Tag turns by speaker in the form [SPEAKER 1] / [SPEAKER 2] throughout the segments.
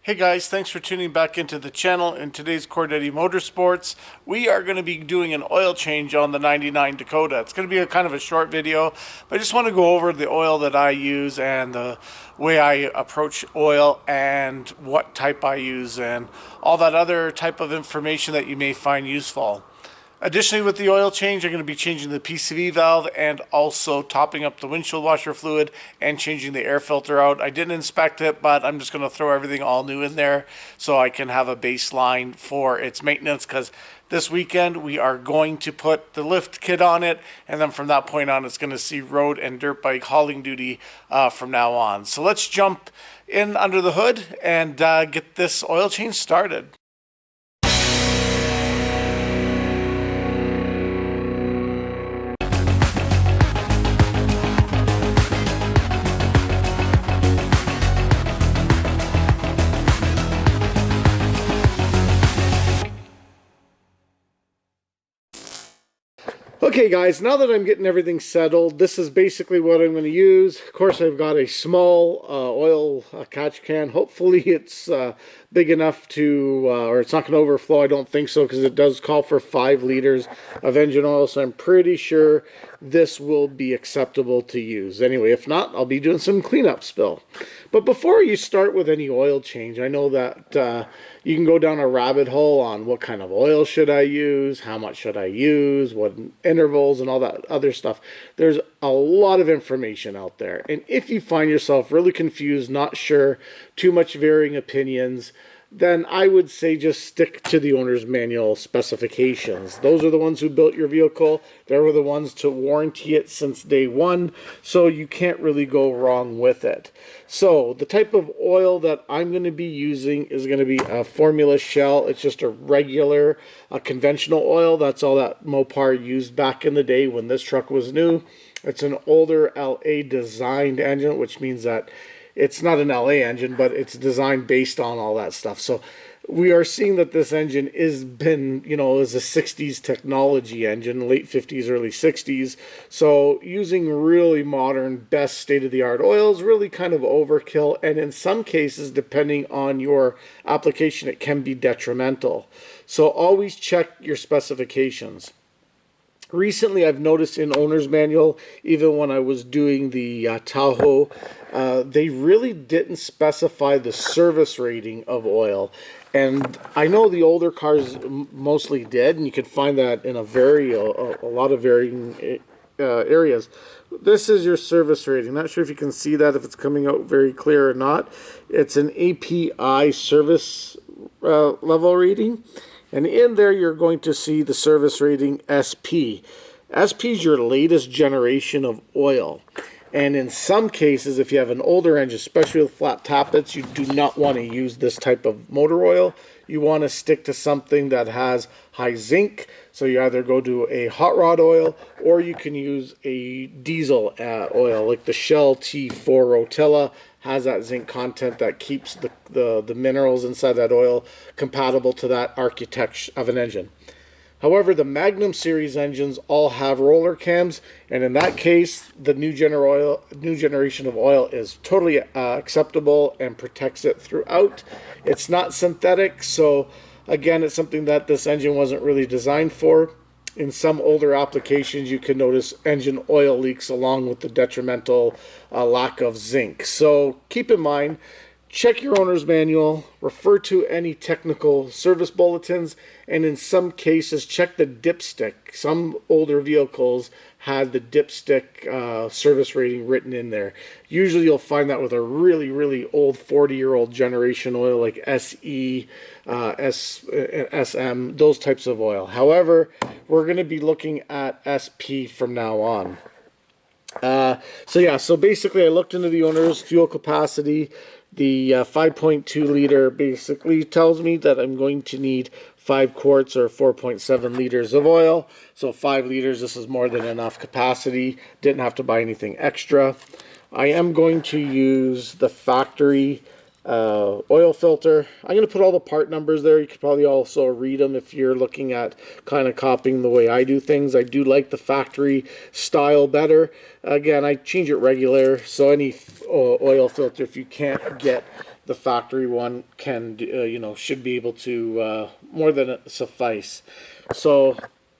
[SPEAKER 1] Hey guys, thanks for tuning back into the channel. In today's Cordetti Motorsports, we are going to be doing an oil change on the 99 Dakota. It's going to be a kind of a short video, but I just want to go over the oil that I use and the way I approach oil and what type I use and all that other type of information that you may find useful. Additionally, with the oil change, I'm going to be changing the PCV valve and also topping up the windshield washer fluid and changing the air filter out. I didn't inspect it, but I'm just going to throw everything all new in there so I can have a baseline for its maintenance, because this weekend we are going to put the lift kit on it, and then from that point on it's going to see road and dirt bike hauling duty from now on. So let's jump in under the hood and get this oil change started. Okay guys, now that I'm getting everything settled, this is basically what I'm going to use. Of course, I've got a small oil catch can. Hopefully it's big enough to, or it's not going to overflow. I don't think so, because it does call for 5 liters of engine oil, so I'm pretty sure this will be acceptable to use. Anyway, if not, I'll be doing some cleanup spill. But before you start with any oil change, I know that you can go down a rabbit hole on what kind of oil should I use, how much should I use, what intervals, and all that other stuff. There's a lot of information out there. And if you find yourself really confused, not sure, too much varying opinions, then I would say just stick to the owner's manual specifications. Those are the ones who built your vehicle. They were the ones to warranty it since day one, so you can't really go wrong with it. So the type of oil that I'm going to be using is going to be a Formula Shell. It's just a regular, conventional oil. That's all that Mopar used back in the day when this truck was new. It's an older LA designed engine, which means that it's not an LA engine, but it's designed based on all that stuff. So we are seeing that this engine is a 60s technology engine, late 50s, early 60s. So using really modern, best state-of-the-art oils really kind of overkill. And in some cases, depending on your application, it can be detrimental. So always check your specifications. Recently, I've noticed in owner's manual, even when I was doing the Tahoe, they really didn't specify the service rating of oil. And I know the older cars mostly did, and you can find that in a lot of varying areas. This is your service rating. Not sure if you can see that, if it's coming out very clear or not. It's an API service level rating. And in there, you're going to see the service rating SP. SP is your latest generation of oil. And in some cases, if you have an older engine, especially with flat tappets, you do not want to use this type of motor oil. You want to stick to something that has high zinc. So you either go to a hot rod oil, or you can use a diesel oil, like the Shell T4 Rotella. Has that zinc content that keeps the minerals inside that oil compatible to that architecture of an engine. However, the Magnum series engines all have roller cams, and in that case, the new generation of oil is totally acceptable and protects it throughout. It's not synthetic, so again, it's something that this engine wasn't really designed for. In some older applications, you can notice engine oil leaks along with the detrimental lack of zinc. So keep in mind, check your owner's manual, refer to any technical service bulletins, and in some cases, check the dipstick. Some older vehicles had the dipstick service rating written in there. Usually you'll find that with a really, really old 40-year-old generation oil like SE, SM, those types of oil. However, we're going to be looking at SP from now on. So basically I looked into the owner's fuel capacity. The 5.2 liter basically tells me that I'm going to need 5 quarts or 4.7 liters of oil. So 5 liters, this is more than enough capacity. Didn't have to buy anything extra. I am going to use the factory oil filter. I'm going to put all the part numbers there. You could probably also read them if you're looking at kind of copying the way I do things. I do like the factory style better. Again, I change it regular, so any oil filter, if you can't get the factory one can you know, should be able to more than suffice. So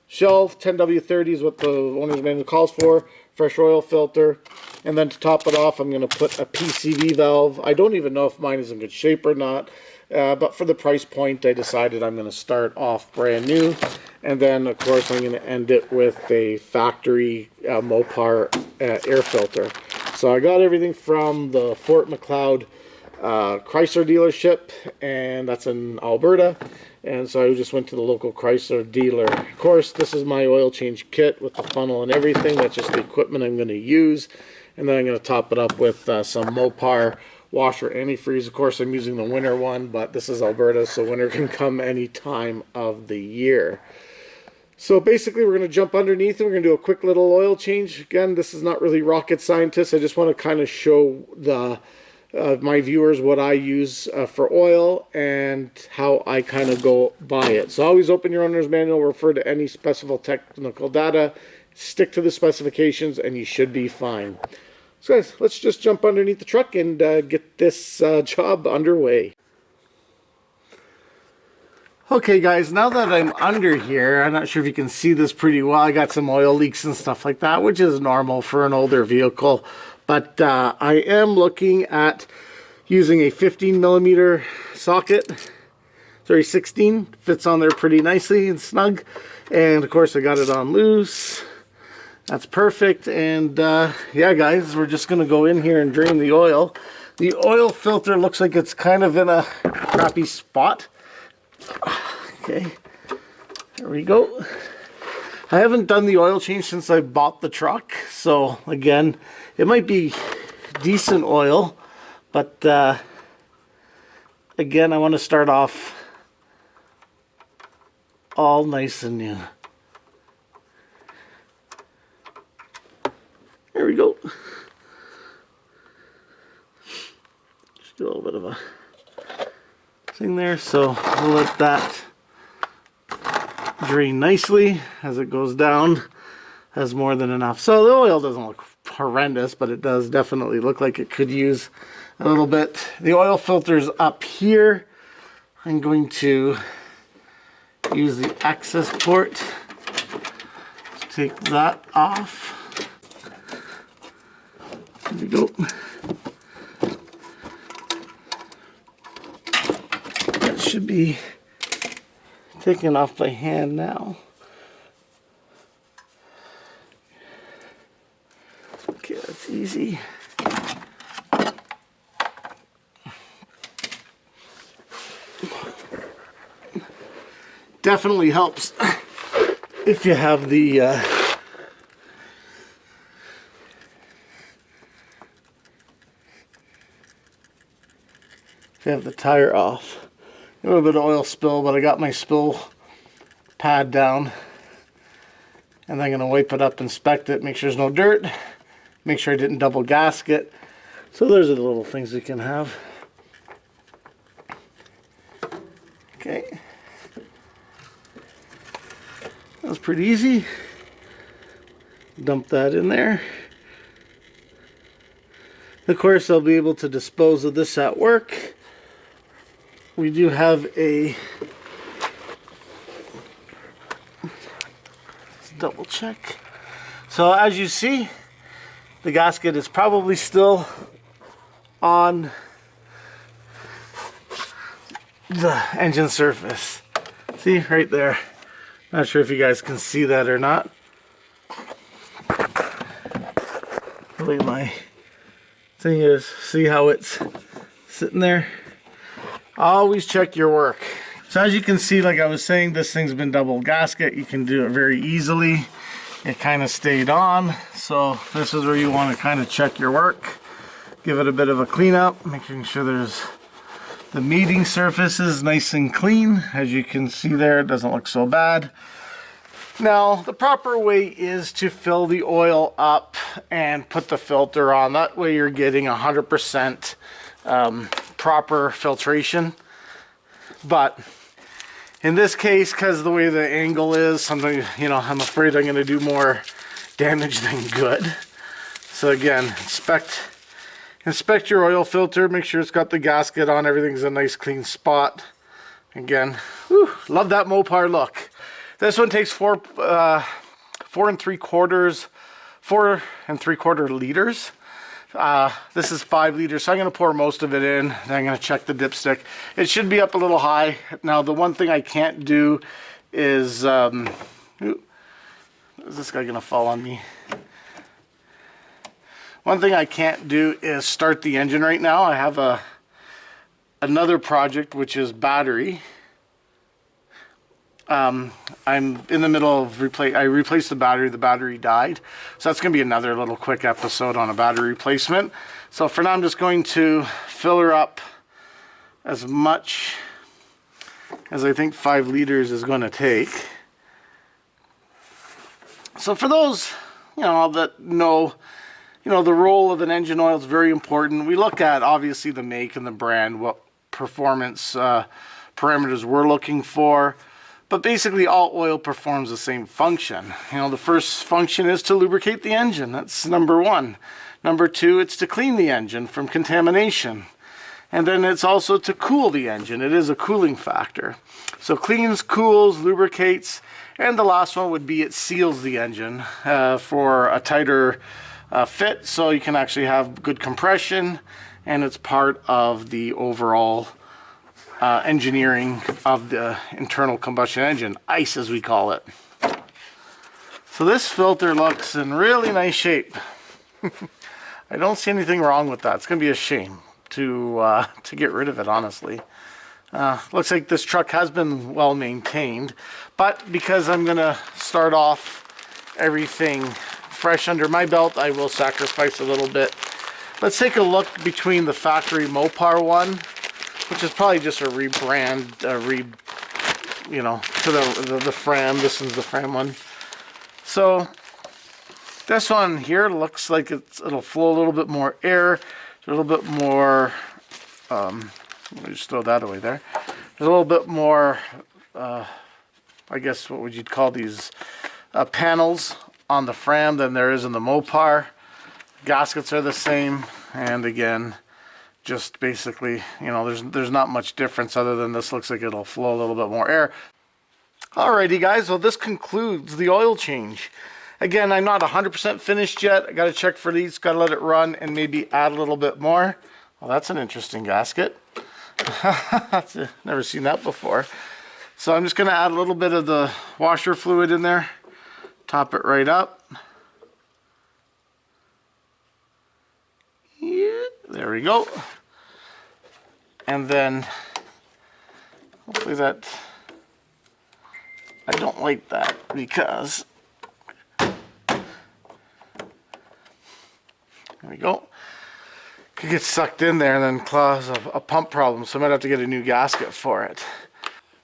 [SPEAKER 1] shell 10W30 is what the owner's manual calls for. Fresh oil filter, and then to top it off, I'm going to put a PCV valve. I don't even know if mine is in good shape or not, but for the price point, I decided I'm going to start off brand new, and then of course I'm going to end it with a factory Mopar air filter. So I got everything from the Fort McLeod Chrysler dealership, and that's in Alberta. And so I just went to the local Chrysler dealer. Of course, this is my oil change kit with the funnel and everything. That's just the equipment I'm going to use. And then I'm going to top it up with some Mopar washer antifreeze. Of course, I'm using the winter one, but this is Alberta, so winter can come any time of the year. So basically, we're going to jump underneath and we're going to do a quick little oil change. Again, this is not really rocket scientist. I just want to kind of show the my viewers what I use for oil and how I kind of go by it. So always open your owner's manual, refer to any specified technical data, stick to the specifications, and you should be fine. So guys, let's just jump underneath the truck and get this job underway. Okay guys, now that I'm under here, I'm not sure if you can see this pretty well. I got some oil leaks and stuff like that, which is normal for an older vehicle. But I am looking at using a 15mm socket. Sorry, 16. Fits on there pretty nicely and snug. And of course I got it on loose. That's perfect. And yeah guys, we're just going to go in here and drain the oil. The oil filter looks like it's kind of in a crappy spot. Okay, there we go. I haven't done the oil change since I bought the truck, so again, it might be decent oil, but again, I want to start off all nice and new. There we go. Just do a little bit of a thing there, so we'll let that drain nicely as it goes down. Has more than enough. So the oil doesn't look horrendous, but it does definitely look like it could use a little bit. The oil filter's up here. I'm going to use the access port. Let's take that off. There we go. That should be taken off by hand now. Okay, that's easy. Definitely helps if you have the if you have the tire off. A little bit of oil spill, but I got my spill pad down, and I'm going to wipe it up, inspect it, make sure there's no dirt, make sure I didn't double gasket. So those are the little things we can have. Okay, that was pretty easy. Dump that in there. Of course, I'll be able to dispose of this at work. We do have a, let's double check. So as you see, the gasket is probably still on the engine surface. See, right there. Not sure if you guys can see that or not. The way my thing is, see how it's sitting there? Always check your work. So as you can see, like I was saying, this thing's been double gasket. You can do it very easily. It kind of stayed on. So this is where you want to kind of check your work. Give it a bit of a cleanup, making sure there's the meeting surface is nice and clean. As you can see there, it doesn't look so bad. Now, the proper way is to fill the oil up and put the filter on. That way you're getting 100% proper filtration. But in this case, because the way the angle is, something, you know, I'm afraid I'm going to do more damage than good. So again, inspect Inspect your oil filter, make sure it's got the gasket on, everything's a nice clean spot. Again, whew, love that Mopar look. This one takes 4.75 liters. This is 5 liters, so I'm going to pour most of it in, and I'm going to check the dipstick. It should be up a little high. Now, the one thing I can't do is, is this guy going to fall on me? One thing I can't do is start the engine right now. I have another project, which is battery. I'm in the middle of I replaced the battery died. So that's going to be another little quick episode on a battery replacement. So for now, I'm just going to fill her up as much as I think 5 liters is going to take. So for those, that know, the role of an engine oil is very important. We look at, obviously, the make and the brand, what performance parameters we're looking for. But basically, all oil performs the same function. The first function is to lubricate the engine. That's number 1. Number 2, it's to clean the engine from contamination. And then it's also to cool the engine. It is a cooling factor. So cleans, cools, lubricates, and the last one would be it seals the engine for a tighter fit, so you can actually have good compression, and it's part of the overall engineering of the internal combustion engine, ICE as we call it. So this filter looks in really nice shape. I don't see anything wrong with that. It's going to be a shame to get rid of it, honestly. Looks like this truck has been well maintained, but because I'm going to start off everything fresh under my belt, I will sacrifice a little bit. Let's take a look between the factory Mopar one, which is probably just a rebrand, to the Fram. This is the Fram one. So this one here looks like it'll flow a little bit more air, a little bit more. Let me just throw that away there. There's a little bit more. I guess what would you call these panels on the Fram than there is in the Mopar. Gaskets are the same, and again, just basically, there's not much difference other than this looks like it'll flow a little bit more air. Alrighty guys, well this concludes the oil change. Again, I'm not 100% finished yet. I got to check for leaks, got to let it run, and maybe add a little bit more. Well, that's an interesting gasket. Never seen that before. So I'm just going to add a little bit of the washer fluid in there. Top it right up. Yeah, there we go. And then hopefully that, I don't like that because, there we go. Could get sucked in there and then cause a pump problem, so I might have to get a new gasket for it.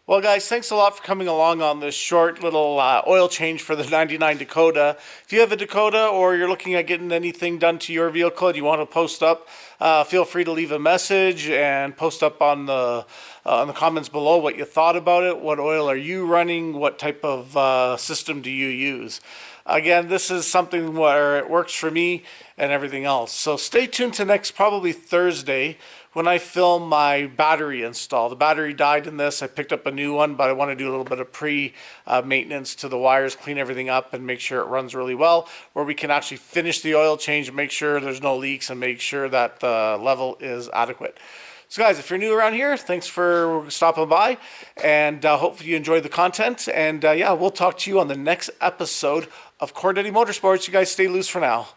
[SPEAKER 1] Well guys, thanks a lot for coming along on this short little oil change for the 99 Dakota. If you have a Dakota or you're looking at getting anything done to your vehicle and you want to post up, feel free to leave a message and post up on the comments below what you thought about it. What oil are you running? What type of system do you use? Again, this is something where it works for me and everything else. So stay tuned to next, probably Thursday, when I film my battery install. The battery died in this. I picked up a new one, but I want to do a little bit of pre-maintenance to the wires, clean everything up, and make sure it runs really well, where we can actually finish the oil change, make sure there's no leaks, and make sure that the level is adequate. So guys, if you're new around here, thanks for stopping by, and hopefully you enjoyed the content. And yeah, we'll talk to you on the next episode of Cordetti Motorsports. You guys stay loose for now.